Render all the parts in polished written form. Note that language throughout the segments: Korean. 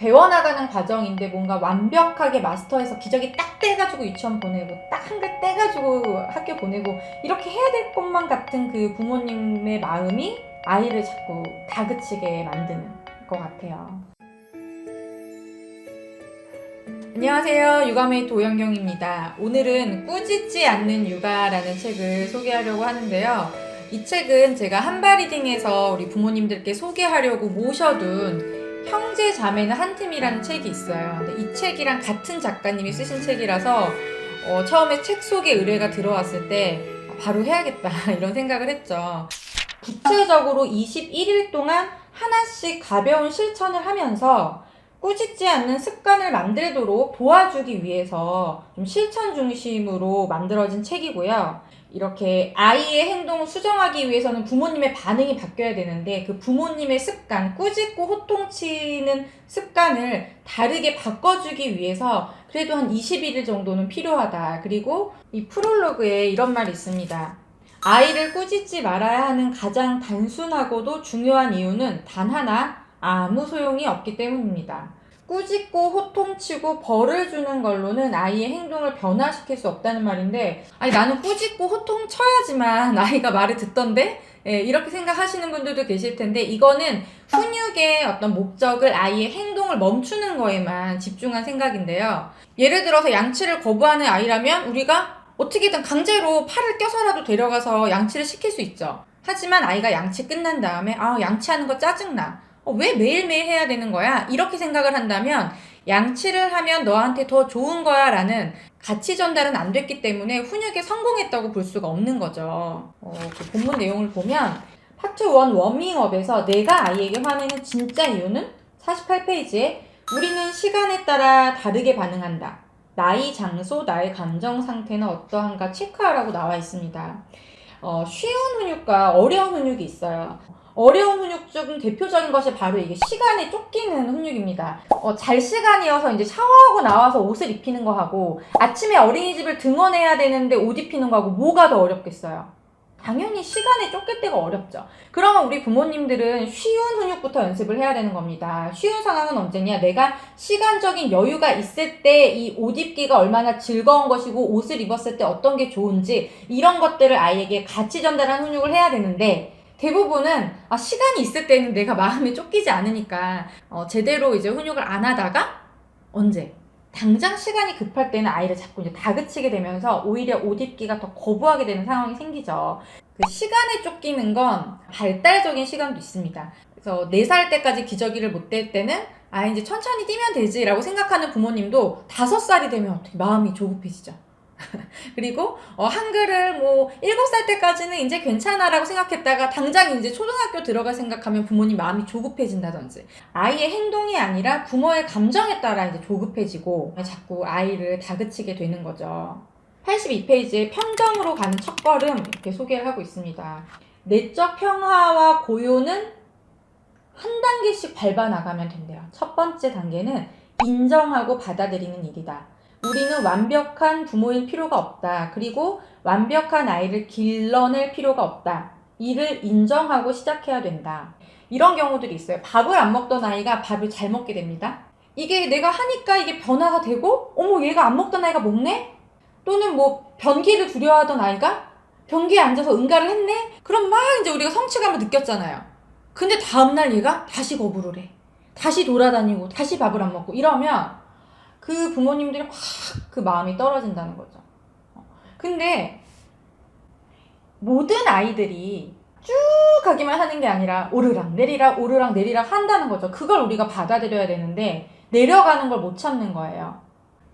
배워나가는 과정인데 뭔가 완벽하게 마스터해서 기저귀 딱 떼가지고 유치원 보내고 딱 한글 떼가지고 학교 보내고 이렇게 해야 될 것만 같은 그 부모님의 마음이 아이를 자꾸 다그치게 만드는 것 같아요. 안녕하세요. 육아메이트 오영경입니다. 오늘은 꾸짖지 않는 육아라는 책을 소개하려고 하는데요. 이 책은 제가 한바리딩에서 우리 부모님들께 소개하려고 모셔둔 형제 자매는 한 팀이라는 책이 있어요. 근데 이 책이랑 같은 작가님이 쓰신 책이라서 처음에 책 소개 의뢰가 들어왔을 때 바로 해야겠다 이런 생각을 했죠. 구체적으로 21일 동안 하나씩 가벼운 실천을 하면서 꾸짖지 않는 습관을 만들도록 도와주기 위해서 좀 실천 중심으로 만들어진 책이고요. 이렇게 아이의 행동을 수정하기 위해서는 부모님의 반응이 바뀌어야 되는데 그 부모님의 습관, 꾸짖고 호통치는 습관을 다르게 바꿔주기 위해서 그래도 한 21일 정도는 필요하다. 그리고 이 프롤로그에 이런 말이 있습니다. 아이를 꾸짖지 말아야 하는 가장 단순하고도 중요한 이유는 단 하나, 아무 소용이 없기 때문입니다. 꾸짖고 호통치고 벌을 주는 걸로는 아이의 행동을 변화시킬 수 없다는 말인데, 아니 나는 꾸짖고 호통쳐야지만 아이가 말을 듣던데? 이렇게 생각하시는 분들도 계실 텐데, 이거는 훈육의 어떤 목적을 아이의 행동을 멈추는 거에만 집중한 생각인데요. 예를 들어서 양치를 거부하는 아이라면 우리가 어떻게든 강제로 팔을 껴서라도 데려가서 양치를 시킬 수 있죠. 하지만 아이가 양치 끝난 다음에 양치하는 거 짜증나. 왜 매일매일 해야 되는 거야? 이렇게 생각을 한다면 양치를 하면 너한테 더 좋은 거야 라는 가치 전달은 안 됐기 때문에 훈육에 성공했다고 볼 수가 없는 거죠. 그 본문 내용을 보면 파트 1 워밍업에서 내가 아이에게 화내는 진짜 이유는 48페이지에 우리는 시간에 따라 다르게 반응한다. 나이, 장소, 나의 감정 상태는 어떠한가 체크하라고 나와 있습니다. 쉬운 훈육과 어려운 훈육이 있어요. 어려운 훈육 중 대표적인 것이 바로 이게 시간에 쫓기는 훈육입니다. 잘 시간이어서 이제 샤워하고 나와서 옷을 입히는 거 하고 아침에 어린이집을 등원해야 되는데 옷 입히는 거 하고 뭐가 더 어렵겠어요? 당연히 시간에 쫓길 때가 어렵죠. 그러면 우리 부모님들은 쉬운 훈육부터 연습을 해야 되는 겁니다. 쉬운 상황은 언제냐? 내가 시간적인 여유가 있을 때 이 옷 입기가 얼마나 즐거운 것이고 옷을 입었을 때 어떤 게 좋은지 이런 것들을 아이에게 같이 전달하는 훈육을 해야 되는데 대부분은 시간이 있을 때는 내가 마음에 쫓기지 않으니까 제대로 이제 훈육을 안 하다가 언제? 당장 시간이 급할 때는 아이를 자꾸 이제 다그치게 되면서 오히려 옷 입기가 더 거부하게 되는 상황이 생기죠. 그 시간에 쫓기는 건 발달적인 시간도 있습니다. 그래서 4살 때까지 기저귀를 못 뗄 때는 이제 천천히 뛰면 되지라고 생각하는 부모님도 5살이 되면 어떻게 마음이 조급해지죠. 그리고 한글을 7살 때까지는 이제 괜찮아라고 생각했다가 당장 이제 초등학교 들어갈 생각하면 부모님 마음이 조급해진다든지 아이의 행동이 아니라 부모의 감정에 따라 이제 조급해지고 자꾸 아이를 다그치게 되는 거죠. 82페이지에 평정으로 가는 첫걸음 이렇게 소개를 하고 있습니다. 내적 평화와 고요는 한 단계씩 밟아 나가면 된대요. 첫 번째 단계는 인정하고 받아들이는 일이다. 우리는 완벽한 부모일 필요가 없다. 그리고 완벽한 아이를 길러낼 필요가 없다. 이를 인정하고 시작해야 된다. 이런 경우들이 있어요. 밥을 안 먹던 아이가 밥을 잘 먹게 됩니다. 이게 내가 하니까 이게 변화가 되고 어머 얘가 안 먹던 아이가 먹네? 또는 변기를 두려워하던 아이가 변기에 앉아서 응가를 했네? 그럼 막 이제 우리가 성취감을 느꼈잖아요. 근데 다음날 얘가 다시 거부를 해. 다시 돌아다니고 다시 밥을 안 먹고 이러면 그 부모님들이 확 그 마음이 떨어진다는 거죠. 근데 모든 아이들이 쭉 가기만 하는 게 아니라 오르락 내리락 오르락 내리락 한다는 거죠. 그걸 우리가 받아들여야 되는데 내려가는 걸 못 참는 거예요.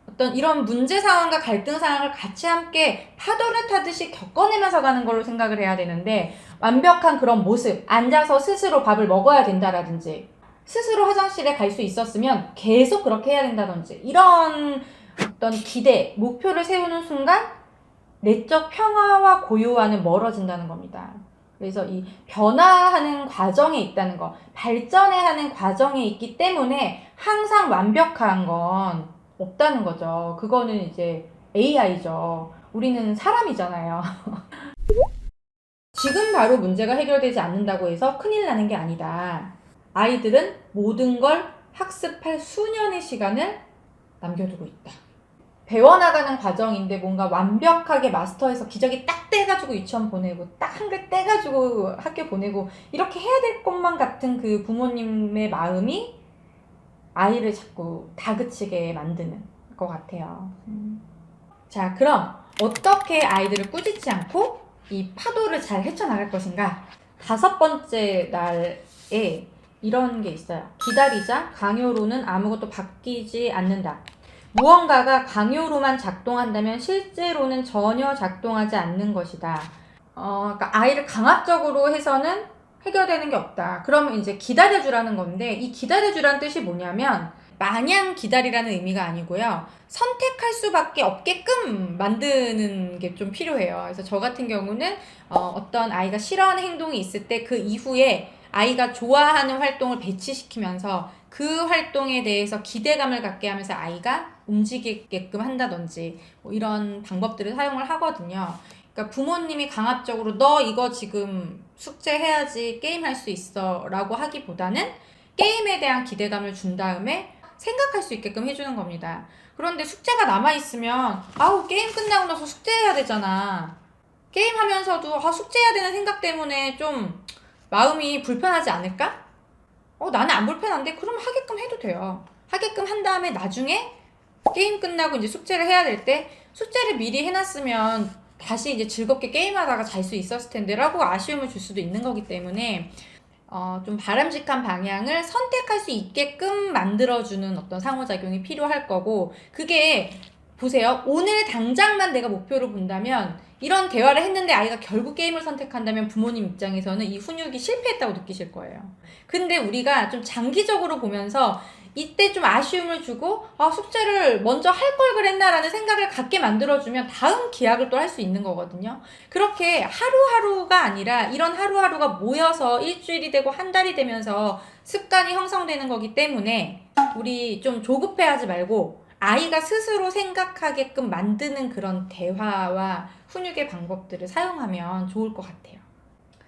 어떤 이런 문제 상황과 갈등 상황을 같이 함께 파도를 타듯이 겪어내면서 가는 걸로 생각을 해야 되는데 완벽한 그런 모습, 앉아서 스스로 밥을 먹어야 된다라든지 스스로 화장실에 갈 수 있었으면 계속 그렇게 해야 된다든지 이런 어떤 기대, 목표를 세우는 순간 내적 평화와 고요와는 멀어진다는 겁니다. 그래서 이 변화하는 과정에 있다는 거, 발전해하는 과정에 있기 때문에 항상 완벽한 건 없다는 거죠. 그거는 이제 AI죠. 우리는 사람이잖아요. 지금 바로 문제가 해결되지 않는다고 해서 큰일 나는 게 아니다. 아이들은 모든 걸 학습할 수년의 시간을 남겨두고 있다. 배워나가는 과정인데 뭔가 완벽하게 마스터해서 기저귀 딱 떼가지고 유치원 보내고 딱 한글 떼가지고 학교 보내고 이렇게 해야 될 것만 같은 그 부모님의 마음이 아이를 자꾸 다그치게 만드는 것 같아요. 자, 그럼 어떻게 아이들을 꾸짖지 않고 이 파도를 잘 헤쳐나갈 것인가? 5번째 날에 이런 게 있어요. 기다리자. 강요로는 아무것도 바뀌지 않는다. 무언가가 강요로만 작동한다면 실제로는 전혀 작동하지 않는 것이다. 그러니까 아이를 강압적으로 해서는 해결되는 게 없다. 그러면 이제 기다려주라는 건데, 이 기다려주라는 뜻이 뭐냐면 마냥 기다리라는 의미가 아니고요. 선택할 수밖에 없게끔 만드는 게 좀 필요해요. 그래서 저 같은 경우는 어떤 아이가 싫어하는 행동이 있을 때 그 이후에 아이가 좋아하는 활동을 배치시키면서 그 활동에 대해서 기대감을 갖게 하면서 아이가 움직이게끔 한다든지 뭐 이런 방법들을 사용을 하거든요. 그러니까 부모님이 강압적으로 너 이거 지금 숙제해야지 게임할 수 있어 라고 하기보다는 게임에 대한 기대감을 준 다음에 생각할 수 있게끔 해주는 겁니다. 그런데 숙제가 남아있으면 아우 게임 끝나고 나서 숙제해야 되잖아. 게임하면서도 숙제해야 되는 생각 때문에 좀 마음이 불편하지 않을까? 나는 안 불편한데? 그럼 하게끔 해도 돼요. 하게끔 한 다음에 나중에 게임 끝나고 이제 숙제를 해야 될 때 숙제를 미리 해놨으면 다시 이제 즐겁게 게임하다가 잘 수 있었을 텐데 라고 아쉬움을 줄 수도 있는 거기 때문에 좀 바람직한 방향을 선택할 수 있게끔 만들어주는 어떤 상호작용이 필요할 거고, 그게 보세요. 오늘 당장만 내가 목표로 본다면 이런 대화를 했는데 아이가 결국 게임을 선택한다면 부모님 입장에서는 이 훈육이 실패했다고 느끼실 거예요. 근데 우리가 좀 장기적으로 보면서 이때 좀 아쉬움을 주고 숙제를 먼저 할 걸 그랬나라는 생각을 갖게 만들어주면 다음 기약을 또 할 수 있는 거거든요. 그렇게 하루하루가 아니라 이런 하루하루가 모여서 일주일이 되고 한 달이 되면서 습관이 형성되는 거기 때문에 우리 좀 조급해하지 말고 아이가 스스로 생각하게끔 만드는 그런 대화와 훈육의 방법들을 사용하면 좋을 것 같아요.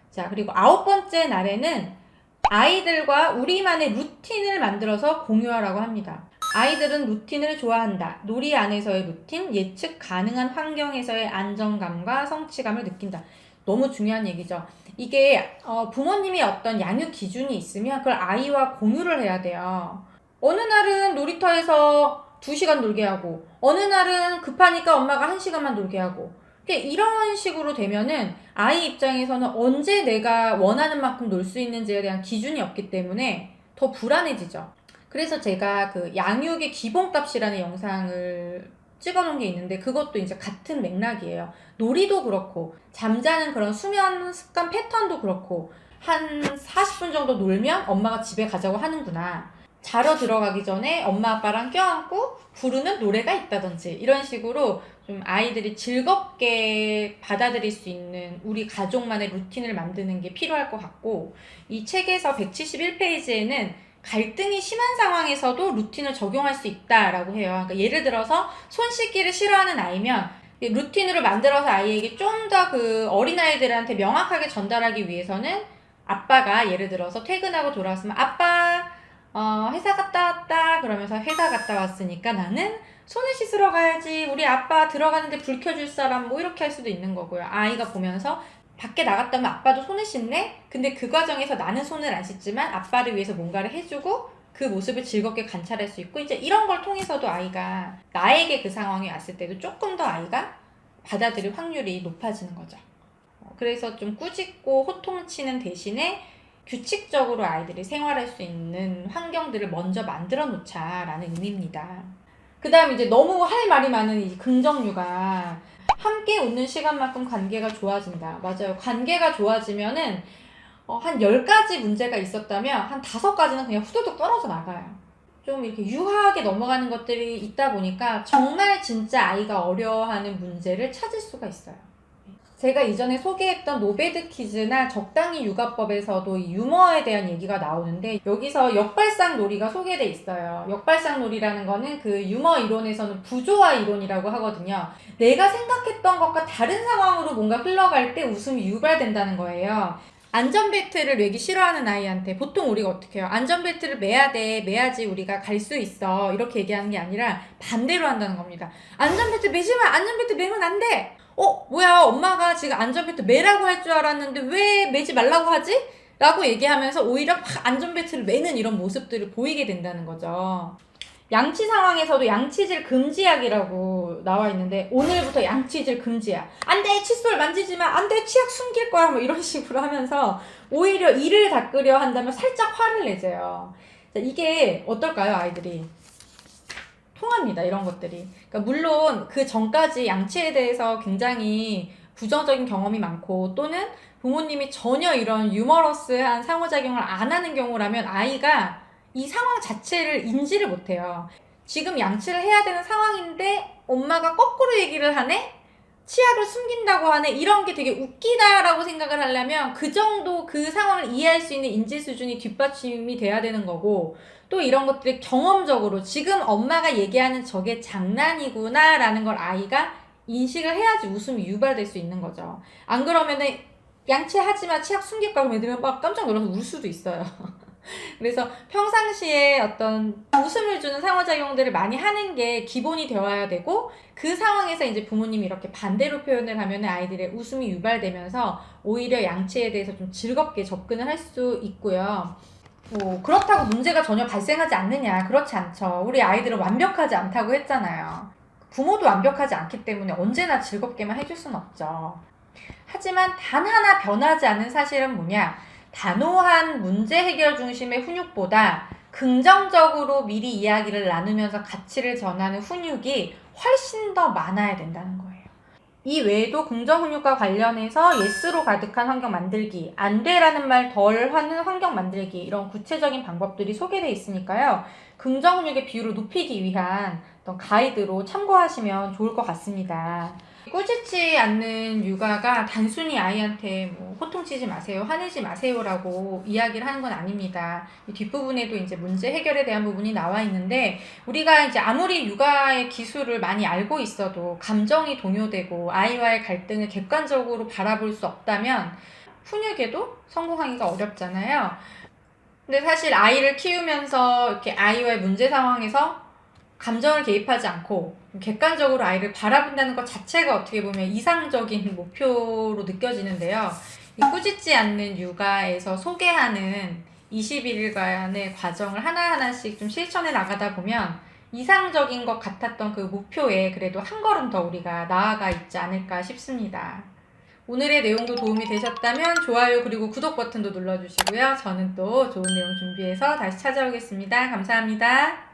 자, 그리고 9번째 날에는 아이들과 우리만의 루틴을 만들어서 공유하라고 합니다. 아이들은 루틴을 좋아한다. 놀이 안에서의 루틴, 예측 가능한 환경에서의 안정감과 성취감을 느낀다. 너무 중요한 얘기죠. 이게 부모님이 어떤 양육 기준이 있으면 그걸 아이와 공유를 해야 돼요. 어느 날은 놀이터에서 2시간 놀게 하고 어느 날은 급하니까 엄마가 1시간만 놀게 하고 이런 식으로 되면은 아이 입장에서는 언제 내가 원하는 만큼 놀 수 있는지에 대한 기준이 없기 때문에 더 불안해지죠. 그래서 제가 그 양육의 기본값이라는 영상을 찍어놓은 게 있는데 그것도 이제 같은 맥락이에요. 놀이도 그렇고 잠자는 그런 수면 습관 패턴도 그렇고 한 40분 정도 놀면 엄마가 집에 가자고 하는구나. 자러 들어가기 전에 엄마 아빠랑 껴안고 부르는 노래가 있다든지 이런 식으로 좀 아이들이 즐겁게 받아들일 수 있는 우리 가족만의 루틴을 만드는 게 필요할 것 같고, 이 책에서 171페이지에는 갈등이 심한 상황에서도 루틴을 적용할 수 있다라고 해요. 그러니까 예를 들어서 손 씻기를 싫어하는 아이면 루틴으로 만들어서 아이에게 좀 더 그 어린아이들한테 명확하게 전달하기 위해서는 아빠가 예를 들어서 퇴근하고 돌아왔으면 아빠 회사 갔다 왔다 그러면서 회사 갔다 왔으니까 나는 손을 씻으러 가야지, 우리 아빠 들어가는데 불 켜줄 사람, 뭐 이렇게 할 수도 있는 거고요. 아이가 보면서 밖에 나갔다면 아빠도 손을 씻네? 근데 그 과정에서 나는 손을 안 씻지만 아빠를 위해서 뭔가를 해주고 그 모습을 즐겁게 관찰할 수 있고, 이제 이런 걸 통해서도 아이가 나에게 그 상황이 왔을 때도 조금 더 아이가 받아들일 확률이 높아지는 거죠. 그래서 좀 꾸짖고 호통치는 대신에 규칙적으로 아이들이 생활할 수 있는 환경들을 먼저 만들어 놓자라는 의미입니다. 그 다음 이제 너무 할 말이 많은 이 긍정육아. 함께 웃는 시간만큼 관계가 좋아진다. 맞아요. 관계가 좋아지면은 한 10가지 문제가 있었다면 한 5가지는 그냥 후두둑 떨어져 나가요. 좀 이렇게 유하게 넘어가는 것들이 있다 보니까 정말 진짜 아이가 어려워하는 문제를 찾을 수가 있어요. 제가 이전에 소개했던 노베드 키즈나 적당히 육아법에서도 이 유머에 대한 얘기가 나오는데 여기서 역발상 놀이가 소개돼 있어요. 역발상 놀이라는 거는 그 유머 이론에서는 부조화 이론이라고 하거든요. 내가 생각했던 것과 다른 상황으로 뭔가 흘러갈 때 웃음이 유발된다는 거예요. 안전벨트를 매기 싫어하는 아이한테 보통 우리가 어떻게 해요? 안전벨트를 매야 돼. 매야지 우리가 갈 수 있어. 이렇게 얘기하는 게 아니라 반대로 한다는 겁니다. 안전벨트 매지 마. 안전벨트 매면 안 돼. 뭐야? 엄마가 지금 안전벨트 매라고 할 줄 알았는데 왜 매지 말라고 하지? 라고 얘기하면서 오히려 막 안전벨트를 매는 이런 모습들을 보이게 된다는 거죠. 양치 상황에서도 양치질 금지약이라고 나와 있는데 오늘부터 양치질 금지야. 안 돼! 칫솔 만지지 마! 안 돼! 치약 숨길 거야! 뭐 이런 식으로 하면서 오히려 이를 닦으려 한다면 살짝 화를 내세요. 자, 이게 어떨까요, 아이들이? 통합니다, 이런 것들이. 그러니까 물론 그 전까지 양치에 대해서 굉장히 부정적인 경험이 많고 또는 부모님이 전혀 이런 유머러스한 상호작용을 안 하는 경우라면 아이가 이 상황 자체를 인지를 못해요. 지금 양치를 해야 되는 상황인데 엄마가 거꾸로 얘기를 하네? 치아를 숨긴다고 하네? 이런 게 되게 웃기다라고 생각을 하려면 그 정도 그 상황을 이해할 수 있는 인지 수준이 뒷받침이 돼야 되는 거고 또 이런 것들이 경험적으로 지금 엄마가 얘기하는 저게 장난이구나 라는 걸 아이가 인식을 해야지 웃음이 유발될 수 있는 거죠. 안 그러면은 양치하지 마, 치약 숨길까? 그러면 애들은 막 깜짝 놀라서 울 수도 있어요. 그래서 평상시에 어떤 웃음을 주는 상호작용들을 많이 하는 게 기본이 되어야 되고 그 상황에서 이제 부모님이 이렇게 반대로 표현을 하면 아이들의 웃음이 유발되면서 오히려 양치에 대해서 좀 즐겁게 접근을 할 수 있고요. 그렇다고 문제가 전혀 발생하지 않느냐? 그렇지 않죠. 우리 아이들은 완벽하지 않다고 했잖아요. 부모도 완벽하지 않기 때문에 언제나 즐겁게만 해줄 수는 없죠. 하지만 단 하나 변하지 않은 사실은 뭐냐? 단호한 문제 해결 중심의 훈육보다 긍정적으로 미리 이야기를 나누면서 가치를 전하는 훈육이 훨씬 더 많아야 된다는 거예요. 이 외에도 긍정훈육과 관련해서 예스로 가득한 환경 만들기, 안 돼라는 말 덜 하는 환경 만들기 이런 구체적인 방법들이 소개되어 있으니까요. 긍정훈육의 비율을 높이기 위한 어떤 가이드로 참고하시면 좋을 것 같습니다. 꾸짖지 않는 육아가 단순히 아이한테 호통치지 마세요, 화내지 마세요라고 이야기를 하는 건 아닙니다. 이 뒷부분에도 이제 문제 해결에 대한 부분이 나와 있는데 우리가 이제 아무리 육아의 기술을 많이 알고 있어도 감정이 동요되고 아이와의 갈등을 객관적으로 바라볼 수 없다면 훈육에도 성공하기가 어렵잖아요. 근데 사실 아이를 키우면서 이렇게 아이와의 문제 상황에서 감정을 개입하지 않고 객관적으로 아이를 바라본다는 것 자체가 어떻게 보면 이상적인 목표로 느껴지는데요. 이 꾸짖지 않는 육아에서 소개하는 21일간의 과정을 하나하나씩 좀 실천해 나가다 보면 이상적인 것 같았던 그 목표에 그래도 한 걸음 더 우리가 나아가 있지 않을까 싶습니다. 오늘의 내용도 도움이 되셨다면 좋아요 그리고 구독 버튼도 눌러주시고요. 저는 또 좋은 내용 준비해서 다시 찾아오겠습니다. 감사합니다.